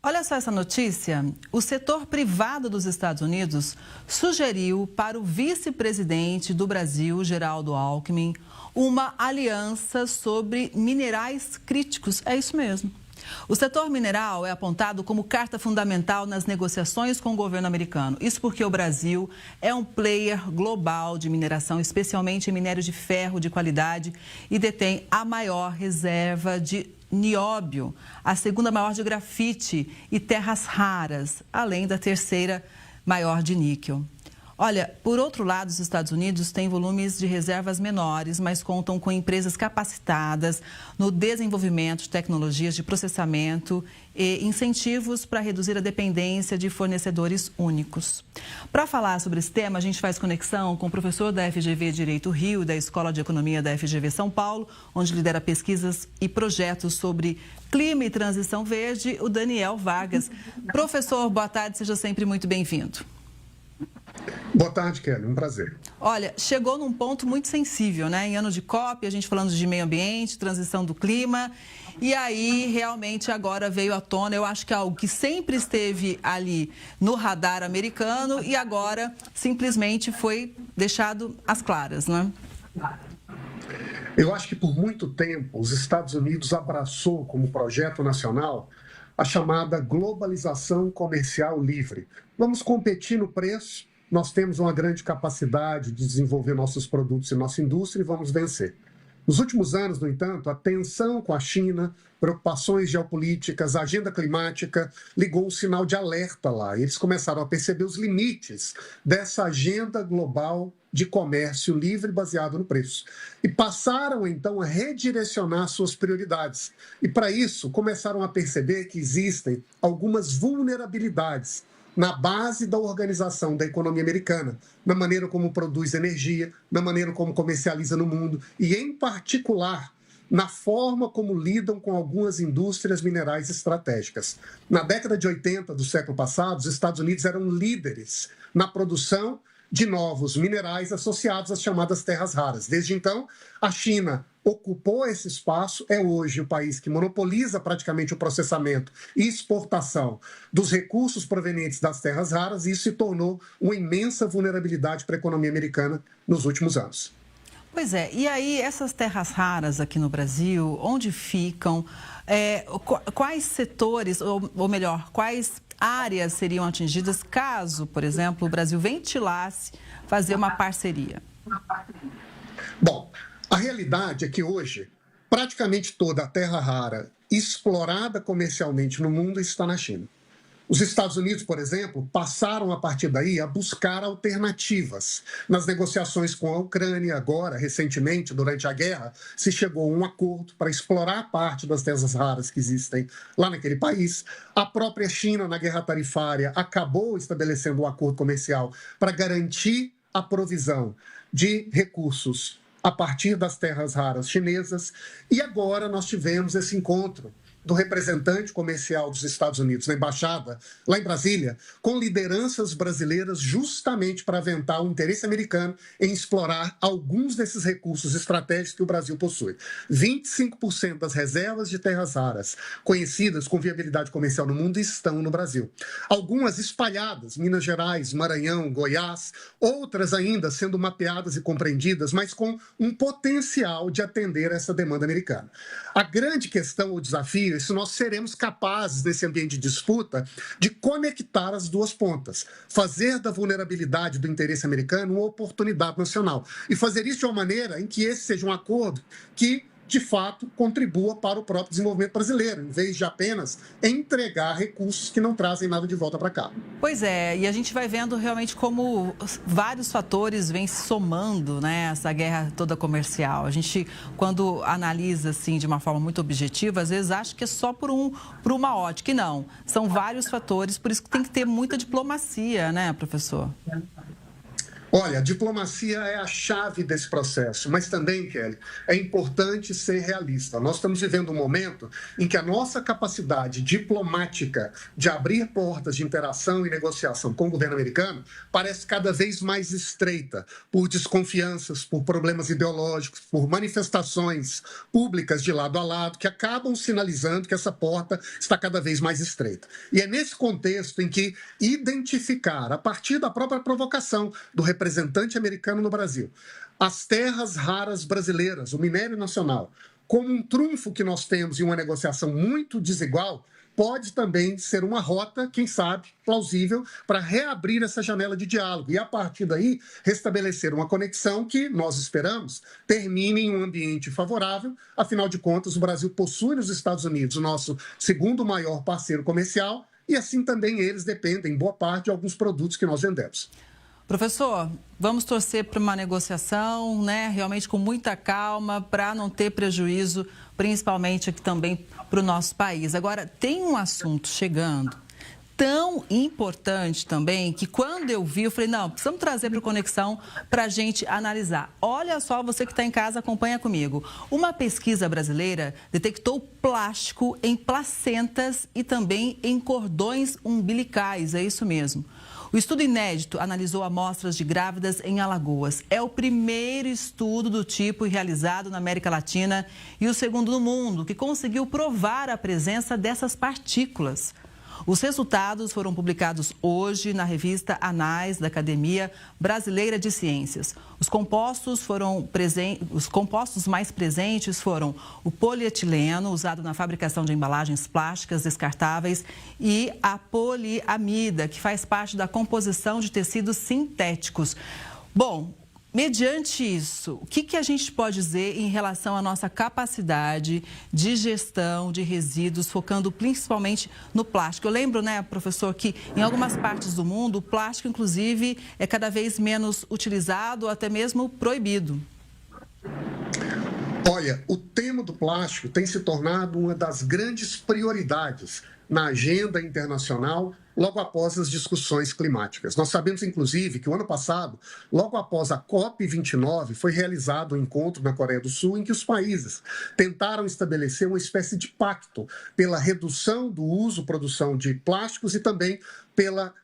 Olha só essa notícia. O setor privado dos Estados Unidos sugeriu para o vice-presidente do Brasil, Geraldo Alckmin, uma aliança sobre minerais críticos. É isso mesmo. O setor mineral é apontado como carta fundamental nas negociações com o governo americano. Isso porque o Brasil é um player global de mineração, especialmente em minério de ferro de qualidade, e detém a maior reserva de nióbio, a segunda maior de grafite e terras raras, além da terceira maior de níquel. Olha, por outro lado, os Estados Unidos têm volumes de reservas menores, mas contam com empresas capacitadas no desenvolvimento de tecnologias de processamento e incentivos para reduzir a dependência de fornecedores únicos. Para falar sobre esse tema, a gente faz conexão com o professor da FGV Direito Rio, da Escola de Economia da FGV São Paulo, onde lidera pesquisas e projetos sobre clima e transição verde, o Daniel Vargas. Professor, boa tarde, seja sempre muito bem-vindo. Boa tarde, Kelly. Um prazer. Olha, chegou num ponto muito sensível, né? Em ano de COP, a gente falando de meio ambiente, transição do clima. E aí, realmente, agora veio à tona, eu acho que é algo que sempre esteve ali no radar americano e agora simplesmente foi deixado às claras, né? Eu acho que por muito tempo os Estados Unidos abraçou como projeto nacional a chamada globalização comercial livre. Vamos competir no preço. Nós temos uma grande capacidade de desenvolver nossos produtos e nossa indústria e vamos vencer. Nos últimos anos, no entanto, a tensão com a China, preocupações geopolíticas, a agenda climática, ligou um sinal de alerta lá. E eles começaram a perceber os limites dessa agenda global de comércio livre baseado no preço. E passaram, então, a redirecionar suas prioridades. E, para isso, começaram a perceber que existem algumas vulnerabilidades na base da organização da economia americana, na maneira como produz energia, na maneira como comercializa no mundo e, em particular, na forma como lidam com algumas indústrias minerais estratégicas. Na década de 80 do século passado, os Estados Unidos eram líderes na produção de novos minerais associados às chamadas terras raras. Desde então, a China ocupou esse espaço, é hoje o país que monopoliza praticamente o processamento e exportação dos recursos provenientes das terras raras, e isso se tornou uma imensa vulnerabilidade para a economia americana nos últimos anos. Pois é, e aí essas terras raras aqui no Brasil, onde ficam? Quais setores, ou melhor, quais áreas seriam atingidas caso, por exemplo, o Brasil ventilasse fazer uma parceria? Bom, a realidade é que hoje, praticamente toda a terra rara explorada comercialmente no mundo está na China. Os Estados Unidos, por exemplo, passaram a partir daí a buscar alternativas. Nas negociações com a Ucrânia, agora, recentemente, durante a guerra, se chegou a um acordo para explorar parte das terras raras que existem lá naquele país. A própria China, na guerra tarifária, acabou estabelecendo um acordo comercial para garantir a provisão de recursos a partir das terras raras chinesas. E agora nós tivemos esse encontro do representante comercial dos Estados Unidos na embaixada, lá em Brasília, com lideranças brasileiras justamente para aventar o interesse americano em explorar alguns desses recursos estratégicos que o Brasil possui. 25% das reservas de terras raras conhecidas com viabilidade comercial no mundo estão no Brasil. Algumas espalhadas, Minas Gerais, Maranhão, Goiás, outras ainda sendo mapeadas e compreendidas, mas com um potencial de atender essa demanda americana. A grande questão, o desafio, se nós seremos capazes, nesse ambiente de disputa, de conectar as duas pontas, fazer da vulnerabilidade do interesse americano uma oportunidade nacional e fazer isso de uma maneira em que esse seja um acordo que, de fato, contribua para o próprio desenvolvimento brasileiro, em vez de apenas entregar recursos que não trazem nada de volta para cá. Pois é, e a gente vai vendo realmente como vários fatores vêm se somando, né, essa guerra toda comercial. A gente, quando analisa assim de uma forma muito objetiva, às vezes acha que é só por uma ótica, e não. São vários fatores, por isso que tem que ter muita diplomacia, né, professor? Olha, a diplomacia é a chave desse processo, mas também, Kelly, é importante ser realista. Nós estamos vivendo um momento em que a nossa capacidade diplomática de abrir portas de interação e negociação com o governo americano parece cada vez mais estreita por desconfianças, por problemas ideológicos, por manifestações públicas de lado a lado que acabam sinalizando que essa porta está cada vez mais estreita. E é nesse contexto em que identificar, a partir da própria provocação do representante americano no Brasil, as terras raras brasileiras, o minério nacional, como um trunfo que nós temos em uma negociação muito desigual, pode também ser uma rota, quem sabe, plausível, para reabrir essa janela de diálogo e, a partir daí, restabelecer uma conexão que, nós esperamos, termine em um ambiente favorável. Afinal de contas, o Brasil possui nos Estados Unidos o nosso segundo maior parceiro comercial e, assim, também eles dependem, em boa parte, de alguns produtos que nós vendemos. Professor, vamos torcer para uma negociação, né, realmente com muita calma, para não ter prejuízo, principalmente aqui também para o nosso país. Agora, tem um assunto chegando tão importante também, que quando eu vi, eu falei, não, precisamos trazer para o Conexão para a gente analisar. Olha só, você que está em casa, acompanha comigo. Uma pesquisa brasileira detectou plástico em placentas e também em cordões umbilicais, é isso mesmo. O estudo inédito analisou amostras de grávidas em Alagoas. É o primeiro estudo do tipo realizado na América Latina e o segundo no mundo que conseguiu provar a presença dessas partículas. Os resultados foram publicados hoje na revista Anais da Academia Brasileira de Ciências. Os compostos mais presentes foram o polietileno, usado na fabricação de embalagens plásticas descartáveis, e a poliamida, que faz parte da composição de tecidos sintéticos. Bom, mediante isso, o que a gente pode dizer em relação à nossa capacidade de gestão de resíduos, focando principalmente no plástico? Eu lembro, né, professor, que em algumas partes do mundo o plástico, inclusive, é cada vez menos utilizado ou até mesmo proibido. Olha, o tema do plástico tem se tornado uma das grandes prioridades na agenda internacional logo após as discussões climáticas. Nós sabemos, inclusive, que o ano passado, logo após a COP29, foi realizado um encontro na Coreia do Sul em que os países tentaram estabelecer uma espécie de pacto pela redução do uso, produção de plásticos e também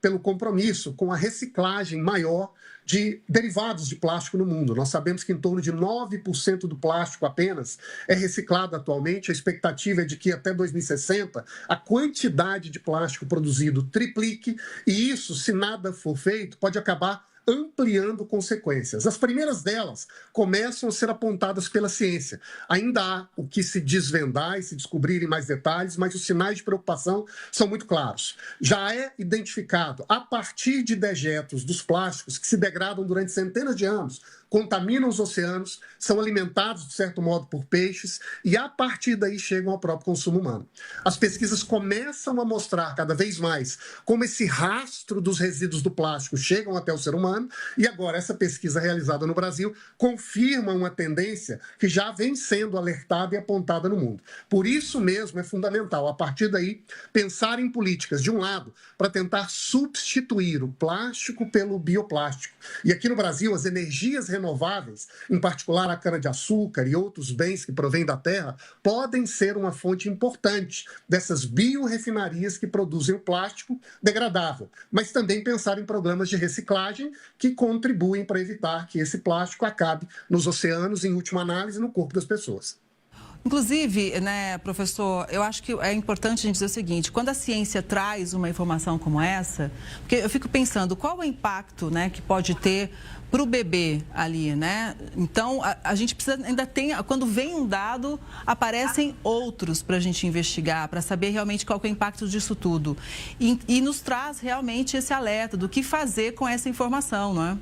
pelo compromisso com a reciclagem maior de derivados de plástico no mundo. Nós sabemos que em torno de 9% do plástico apenas é reciclado atualmente. A expectativa é de que até 2060 a quantidade de plástico produzido triplique e isso, se nada for feito, pode acabar ampliando consequências. As primeiras delas começam a ser apontadas pela ciência. Ainda há o que se desvendar e se descobrirem mais detalhes, mas os sinais de preocupação são muito claros. Já é identificado, a partir de dejetos dos plásticos que se degradam durante centenas de anos, contaminam os oceanos, são alimentados, de certo modo, por peixes e, a partir daí, chegam ao próprio consumo humano. As pesquisas começam a mostrar cada vez mais como esse rastro dos resíduos do plástico chegam até o ser humano e agora essa pesquisa realizada no Brasil confirma uma tendência que já vem sendo alertada e apontada no mundo. Por isso mesmo é fundamental, a partir daí, pensar em políticas, de um lado, para tentar substituir o plástico pelo bioplástico. E aqui no Brasil, as energias renováveis, em particular a cana-de-açúcar e outros bens que provêm da terra, podem ser uma fonte importante dessas biorrefinarias que produzem o plástico degradável, mas também pensar em programas de reciclagem que contribuem para evitar que esse plástico acabe nos oceanos, em última análise, no corpo das pessoas. Inclusive, né, professor, eu acho que é importante a gente dizer o seguinte, quando a ciência traz uma informação como essa, porque eu fico pensando qual é o impacto, né, que pode ter para o bebê ali, né? Então, a gente precisa, ainda tem, quando vem um dado, aparecem outros para a gente investigar, para saber realmente qual que é o impacto disso tudo. E nos traz realmente esse alerta do que fazer com essa informação, não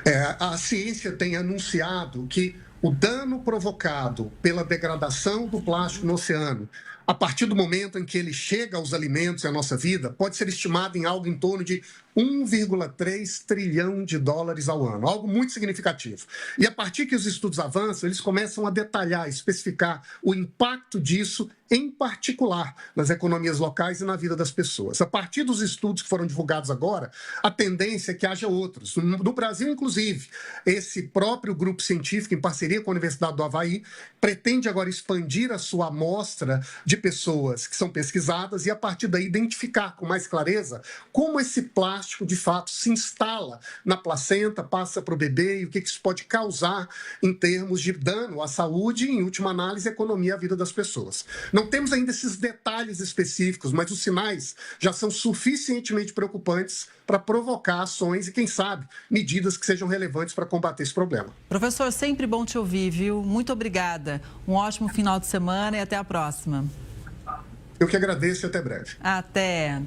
é? A ciência tem anunciado que o dano provocado pela degradação do plástico no oceano, a partir do momento em que ele chega aos alimentos e à nossa vida, pode ser estimado em algo em torno de 1,3 trilhão de dólares ao ano, algo muito significativo. E a partir que os estudos avançam, eles começam a detalhar, especificar o impacto disso, em particular, nas economias locais e na vida das pessoas. A partir dos estudos que foram divulgados agora, a tendência é que haja outros. No Brasil, inclusive, esse próprio grupo científico, em parceria com a Universidade do Havaí, pretende agora expandir a sua amostra de pessoas que são pesquisadas e, a partir daí, identificar com mais clareza como esse plástico, de fato, se instala na placenta, passa para o bebê e o que isso pode causar em termos de dano à saúde e, em última análise, à economia e à vida das pessoas. Não temos ainda esses detalhes específicos, mas os sinais já são suficientemente preocupantes para provocar ações e, quem sabe, medidas que sejam relevantes para combater esse problema. Professor, sempre bom te ouvir, viu? Muito obrigada. Um ótimo final de semana e até a próxima. Eu que agradeço e até breve. Até.